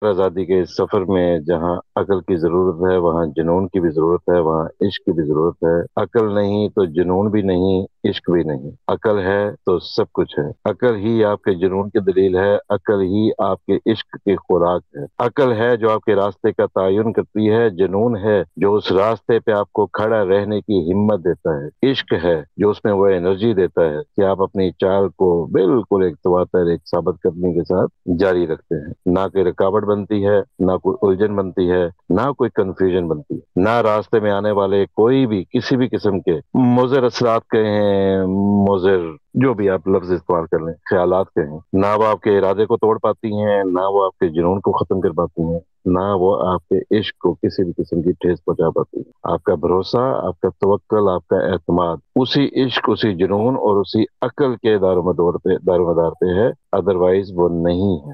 آزادی کے اس سفر میں جہاں عقل کی ضرورت ہے وہاں جنون کی بھی ضرورت ہے، وہاں عشق کی بھی ضرورت ہے۔ عقل نہیں تو جنون بھی نہیں، عشق بھی نہیں۔ عقل ہے تو سب کچھ ہے۔ عقل ہی آپ کے جنون کی دلیل ہے، عقل ہی آپ کے عشق کی خوراک ہے۔ عقل ہے جو آپ کے راستے کا تعین کرتی ہے، جنون ہے جو اس راستے پہ آپ کو کھڑا رہنے کی ہمت دیتا ہے، عشق ہے جو اس میں وہ انرجی دیتا ہے کہ آپ اپنی چال کو بالکل ایک تواتر، ایک ثابت قدمی کے ساتھ جاری رکھتے ہیں۔ نہ کوئی رکاوٹ بنتی ہے، نہ کوئی الجھن بنتی ہے، نہ کوئی کنفیوژن بنتی ہے، نہ راستے میں آنے والے کوئی بھی کسی بھی قسم کے مضر اثرات کہیں، مضر جو بھی آپ لفظ استعمال کر لیں، خیالات کہیں، نہ وہ آپ کے ارادے کو توڑ پاتی ہیں، نہ وہ آپ کے جنون کو ختم کر پاتی ہیں، نہ وہ آپ کے عشق کو کسی بھی قسم کی ٹھیس پہنچا پاتی ہے۔ آپ کا بھروسہ، آپ کا توکل، آپ کا اعتماد اسی عشق، اسی جنون اور اسی عقل کے دار و مدار پہ ہے، ادروائز وہ نہیں ہے۔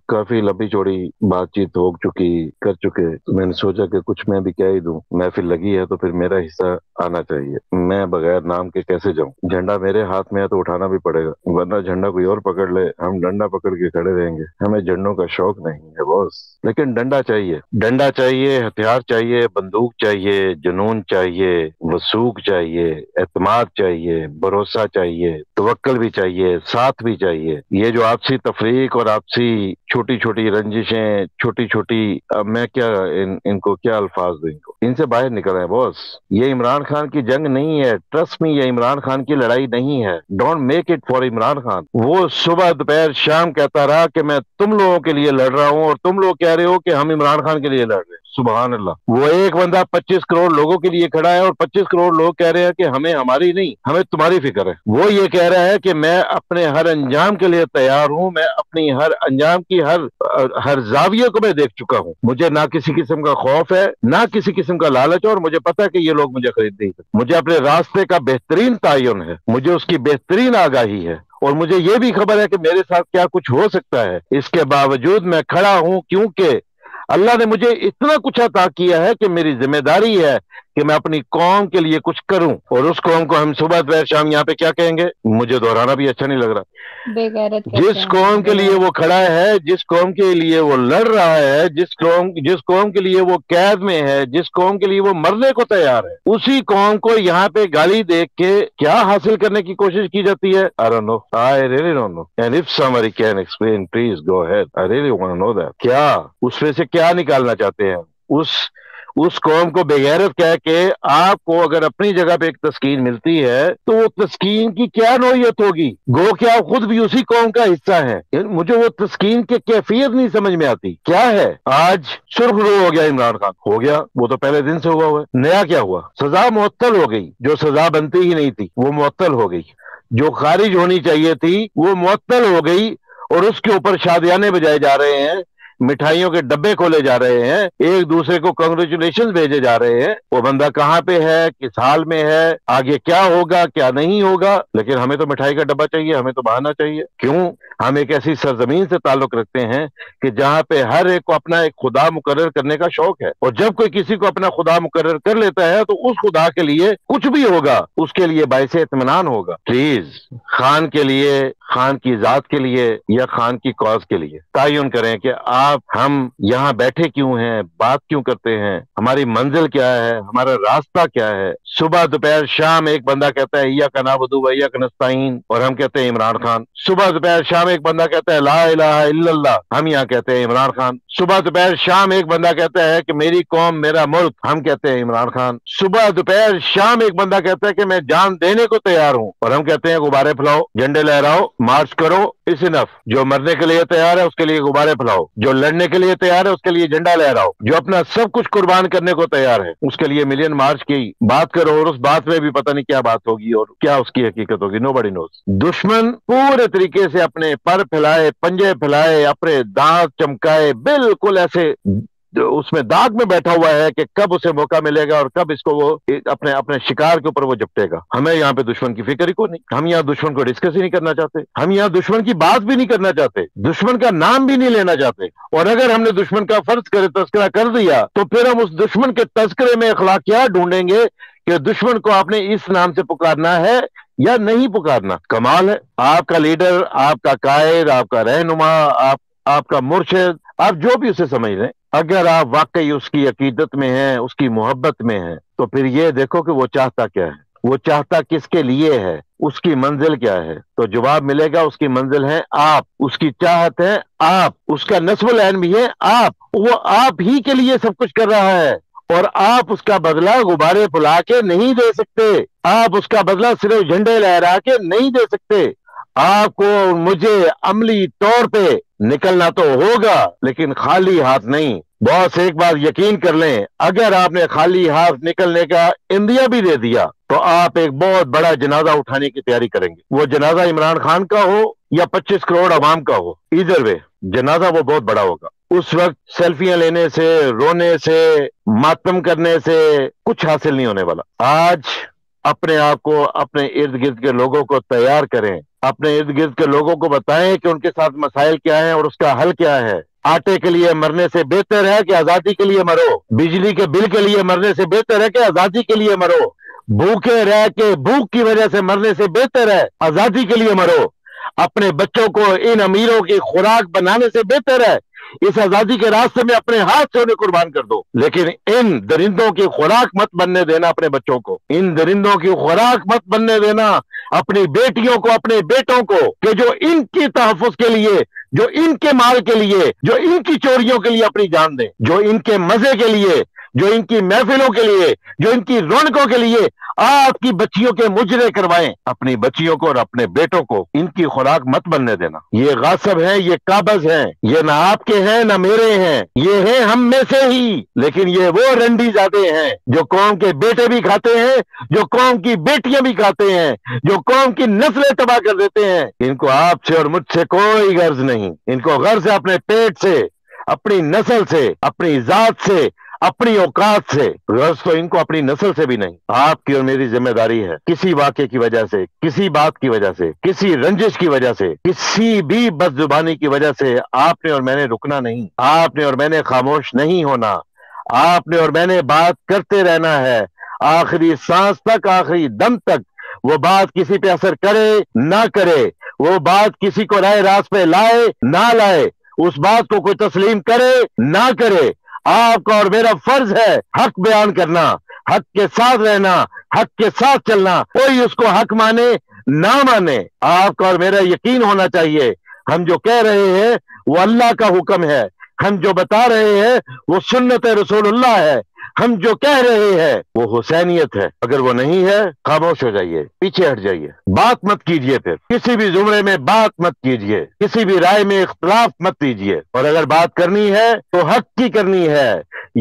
کافی لمبی چوڑی بات چیت ہو چکی، کر چکے، تو میں نے سوچا کہ کچھ میں بھی کیا ہی دوں، محفل لگی ہے تو پھر میرا حصہ آنا چاہیے۔ میں بغیر نام کے کیسے جاؤں؟ جھنڈا میرے ہاتھ میں ہے تو اٹھانا بھی پڑے گا، ورنہ جھنڈا کوئی اور پکڑ لے، ہم ڈنڈا پکڑ کے کھڑے رہیں گے۔ ہمیں جھنڈوں کا شوق نہیں ہے بوس، لیکن ڈنڈا چاہیے، ڈنڈا چاہیے، ہتھیار چاہیے، بندوق چاہیے، جنون چاہیے، وثوق چاہیے، اعتماد چاہیے، بھروسہ چاہیے، توکل بھی چاہیے، ساتھ بھی چاہیے۔ یہ جو آپسی تفریق اور آپسی چھوٹی چھوٹی رنجشیں، چھوٹی چھوٹی، اب میں کیا ان کو کیا الفاظ دوں، ان سے باہر نکل ہیں بوس۔ یہ عمران خان کی جنگ نہیں ہے، ٹرسٹ میں، یہ عمران خان کی لڑائی نہیں ہے۔ Don't make it for Imran Khan. وہ صبح دوپہر شام کہتا رہا کہ میں تم لوگوں کے لیے لڑ رہا ہوں اور تم لوگ کہہ رہے ہو کہ ہم عمران خان کے لیے لڑ رہے ہیں۔ سبحان اللہ، وہ ایک بندہ 25 کروڑ لوگوں کے لیے کھڑا ہے اور 25 کروڑ لوگ کہہ رہے ہیں کہ ہمیں ہماری نہیں، ہمیں تمہاری فکر ہے۔ وہ یہ کہہ رہا ہے کہ میں اپنے ہر انجام کے لیے تیار ہوں، میں اپنی ہر انجام کی ہر زاویے کو میں دیکھ چکا ہوں، مجھے نہ کسی قسم کا خوف ہے، نہ کسی قسم کا لالچ ہے، اور مجھے پتا ہے کہ یہ لوگ مجھے خرید نہیں سکتے۔ مجھے اپنے راستے کا بہترین تعین ہے، مجھے اس کی بہترین آگاہی ہے، اور مجھے یہ بھی خبر ہے کہ میرے ساتھ کیا کچھ ہو سکتا ہے۔ اس کے باوجود میں کھڑا ہوں کیونکہ اللہ نے مجھے اتنا کچھ عطا کیا ہے کہ میری ذمہ داری ہے کہ میں اپنی قوم کے لیے کچھ کروں، اور اس قوم کو ہم صبح دوپہر شام یہاں پہ کیا کہیں گے، مجھے دہرانا بھی اچھا نہیں لگ رہا۔ بے غیرت کہتے جس ہیں ہمیں، قوم کے بے لیے وہ غیرت۔ کھڑا ہے، جس قوم کے لیے وہ لڑ رہا ہے، جس قوم کے لیے وہ قید میں ہے، جس قوم کے لیے وہ مرنے کو تیار ہے، اسی قوم کو یہاں پہ گالی دیکھ کے کیا حاصل کرنے کی کوشش کی جاتی ہے؟ I don't know. I really don't know. And if somebody can explain, please go ahead. I really want to know that. کیا اس میں سے کیا نکالنا چاہتے ہیں؟ اس قوم کو بے غیرت کہہ کے آپ کو اگر اپنی جگہ پہ ایک تسکین ملتی ہے تو وہ تسکین کی کیا نوعیت ہوگی؟ گو کہ آپ خود بھی اسی قوم کا حصہ ہیں۔ مجھے وہ تسکین کی کیفیت نہیں سمجھ میں آتی کیا ہے۔ آج سرخ رو ہو گیا عمران خان، ہو گیا، وہ تو پہلے دن سے ہوا ہے۔ نیا کیا ہوا؟ سزا معطل ہو گئی، جو سزا بنتی ہی نہیں تھی وہ معطل ہو گئی، جو خارج ہونی چاہیے تھی وہ معطل ہو گئی، اور اس کے اوپر شادیانے بجائے جا رہے ہیں، مٹھائیوں کے ڈبے کھولے جا رہے ہیں، ایک دوسرے کو کنگریچولیشن بھیجے جا رہے ہیں۔ وہ بندہ کہاں پہ ہے، کس حال میں ہے، آگے کیا ہوگا کیا نہیں ہوگا، لیکن ہمیں تو مٹھائی کا ڈبہ چاہیے، ہمیں تو بہانا چاہیے۔ کیوں؟ ہم ایک ایسی سرزمین سے تعلق رکھتے ہیں کہ جہاں پہ ہر ایک کو اپنا ایک خدا مقرر کرنے کا شوق ہے، اور جب کوئی کسی کو اپنا خدا مقرر کر لیتا ہے تو اس خدا کے لیے کچھ بھی ہوگا اس کے لیے باعث اطمینان ہوگا۔ پلیز خان کے لیے، خان کی ذات کے لیے یا خان کی کاز کے لیے تعین کریں کہ ہم یہاں بیٹھے کیوں ہیں، بات کیوں کرتے ہیں، ہماری منزل کیا ہے، ہمارا راستہ کیا ہے۔ صبح دوپہر شام ایک بندہ کہتا ہے ایاک نعبد و ایاک نستعین، اور ہم کہتے ہیں عمران خان۔ صبح دوپہر شام ایک بندہ کہتا ہے لا الہ الا اللہ، ہم یہاں کہتے ہیں عمران خان۔ صبح دوپہر شام ایک بندہ کہتا ہے کہ میری قوم میرا ملک، ہم کہتے ہیں عمران خان۔ صبح دوپہر شام ایک بندہ کہتا ہے کہ میں جان دینے کو تیار ہوں، اور ہم کہتے ہیں غبارے پھیلاؤ، جھنڈے لہراؤ، مارچ کرو، اس انف۔ جو مرنے کے لیے تیار ہے اس کے لیے غبارے پھیلاؤ، جو لڑنے کے لیے تیار ہے اس کے لیے جھنڈا لہراؤ، جو اپنا سب کچھ قربان کرنے کو تیار ہے اس کے لیے ملین مارچ کی بات کرو، اور اس بات میں بھی پتہ نہیں کیا بات ہوگی اور کیا اس کی حقیقت ہوگی، نو بڑی نوز۔ دشمن پورے طریقے سے اپنے پر پھیلائے، پنجے پھیلائے، اپنے دانت چمکائے، بالکل ایسے اس میں داغ میں بیٹھا ہوا ہے کہ کب اسے موقع ملے گا اور کب اس کو وہ اپنے اپنے شکار کے اوپر وہ جپٹے گا۔ ہمیں یہاں پہ دشمن کی فکر ہی کو نہیں، ہم یہاں دشمن کو ڈسکس ہی نہیں کرنا چاہتے، ہم یہاں دشمن کی بات بھی نہیں کرنا چاہتے، دشمن کا نام بھی نہیں لینا چاہتے، اور اگر ہم نے دشمن کا فرض کرے تذکرہ کر دیا تو پھر ہم اس دشمن کے تذکرے میں اخلاقیات ڈھونڈیں گے کہ دشمن کو آپ نے اس نام سے پکارنا ہے یا نہیں پکارنا۔ کمال ہے، آپ کا لیڈر، آپ کا قائد، آپ کا رہنما، آپ آپ کا مرشد، آپ جو بھی اسے سمجھ لیں، اگر آپ واقعی اس کی عقیدت میں ہیں، اس کی محبت میں ہیں، تو پھر یہ دیکھو کہ وہ چاہتا کیا ہے، وہ چاہتا کس کے لیے ہے، اس کی منزل کیا ہے؟ تو جواب ملے گا، اس کی منزل ہے آپ، اس کی چاہت ہے آپ، اس کا نصب العین بھی ہے آپ، وہ آپ ہی کے لیے سب کچھ کر رہا ہے، اور آپ اس کا بدلہ غبارے پھلا کے نہیں دے سکتے، آپ اس کا بدلہ صرف جھنڈے لہرا کے نہیں دے سکتے۔ آپ کو مجھے عملی طور پہ نکلنا تو ہوگا، لیکن خالی ہاتھ نہیں۔ باس ایک بات یقین کر لیں، اگر آپ نے خالی ہاتھ نکلنے کا اندیا بھی دے دیا تو آپ ایک بہت بڑا جنازہ اٹھانے کی تیاری کریں گے، وہ جنازہ عمران خان کا ہو یا 25 کروڑ عوام کا ہو، ایدر وے جنازہ وہ بہت بڑا ہوگا۔ اس وقت سیلفیاں لینے سے، رونے سے، ماتم کرنے سے کچھ حاصل نہیں ہونے والا۔ آج اپنے آپ کو، اپنے ارد گرد کے لوگوں کو تیار کریں، اپنے ارد گرد کے لوگوں کو بتائیں کہ ان کے ساتھ مسائل کیا ہیں اور اس کا حل کیا ہے۔ آٹے کے لیے مرنے سے بہتر ہے کہ آزادی کے لیے مرو، بجلی کے بل کے لیے مرنے سے بہتر ہے کہ آزادی کے لیے مرو، بھوکے رہ کے بھوک کی وجہ سے مرنے سے بہتر ہے آزادی کے لیے مرو، اپنے بچوں کو ان امیروں کی خوراک بنانے سے بہتر ہے اس آزادی کے راستے میں اپنے ہاتھ سے انہیں قربان کر دو، لیکن ان درندوں کی خوراک مت بننے دینا اپنے بچوں کو، ان درندوں کی خوراک مت بننے دینا اپنی بیٹیوں کو، اپنے بیٹوں کو، کہ جو ان کی تحفظ کے لیے، جو ان کے مال کے لیے، جو ان کی چوریوں کے لیے اپنی جان دیں، جو ان کے مزے کے لیے، جو ان کی محفلوں کے لیے، جو ان کی رونقوں کے لیے آپ کی بچیوں کے مجرے کروائیں، اپنی بچیوں کو اور اپنے بیٹوں کو ان کی خوراک مت بننے دینا۔ یہ غاصب ہیں، یہ قابض ہیں، یہ نہ آپ کے ہیں نہ میرے ہیں، یہ ہیں ہم میں سے ہی، لیکن یہ وہ رنڈی زادے ہیں جو قوم کے بیٹے بھی کھاتے ہیں، جو قوم کی بیٹیاں بھی کھاتے ہیں، جو قوم کی نسلیں تباہ کر دیتے ہیں۔ ان کو آپ سے اور مجھ سے کوئی غرض نہیں، ان کو غرض ہے اپنے پیٹ سے، اپنی نسل سے، اپنی ذات سے، اپنی اوقات سے، غرض تو ان کو اپنی نسل سے بھی نہیں۔ آپ کی اور میری ذمہ داری ہے، کسی واقعے کی وجہ سے، کسی بات کی وجہ سے، کسی رنجش کی وجہ سے، کسی بھی بد زبانی کی وجہ سے آپ نے اور میں نے رکنا نہیں، آپ نے اور میں نے خاموش نہیں ہونا، آپ نے اور میں نے بات کرتے رہنا ہے، آخری سانس تک، آخری دم تک۔ وہ بات کسی پہ اثر کرے نہ کرے، وہ بات کسی کو رائے راست پہ لائے نہ لائے، اس بات کو کوئی تسلیم کرے نہ کرے، آپ کا اور میرا فرض ہے حق بیان کرنا، حق کے ساتھ رہنا، حق کے ساتھ چلنا، کوئی اس کو حق مانے نہ مانے۔ آپ کا اور میرا یقین ہونا چاہیے ہم جو کہہ رہے ہیں وہ اللہ کا حکم ہے، ہم جو بتا رہے ہیں وہ سنت رسول اللہ ہے، ہم جو کہہ رہے ہیں وہ حسینیت ہے۔ اگر وہ نہیں ہے خاموش ہو جائیے، پیچھے ہٹ جائیے، بات مت کیجیے، پھر کسی بھی زمرے میں بات مت کیجیے، کسی بھی رائے میں اختلاف مت کیجیے، اور اگر بات کرنی ہے تو حق کی کرنی ہے۔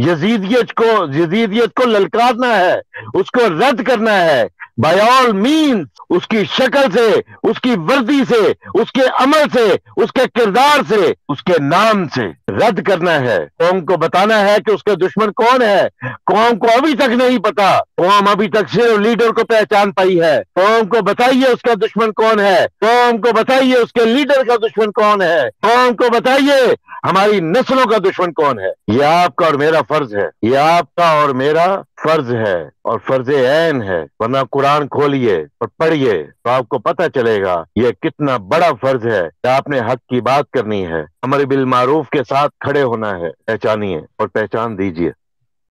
یزیدیت کو للکارنا ہے، اس کو رد کرنا ہے، بائی آل مینز، اس کی شکل سے، اس کی وردی سے، اس کے عمل سے، اس کے کردار سے، اس کے نام سے رد کرنا ہے۔ قوم کو بتانا ہے کہ اس کے دشمن کون ہے، قوم کو ابھی تک نہیں پتا، قوم ابھی تک صرف لیڈر کو پہچان پائی ہے۔ قوم کو بتائیے اس کا دشمن کون ہے، قوم کو بتائیے اس کے لیڈر کا دشمن کون ہے، قوم کو بتائیے ہماری نسلوں کا دشمن کون ہے۔ یہ آپ کا اور میرا فرض ہے، یہ آپ کا اور میرا فرض ہے، اور فرض عین ہے، ورنہ قرآن کھولیے اور پڑھیے تو آپ کو پتہ چلے گا یہ کتنا بڑا فرض ہے کہ آپ نے حق کی بات کرنی ہے، امر بالمعروف کے ساتھ کھڑے ہونا ہے، پہچانیے اور پہچان دیجیے۔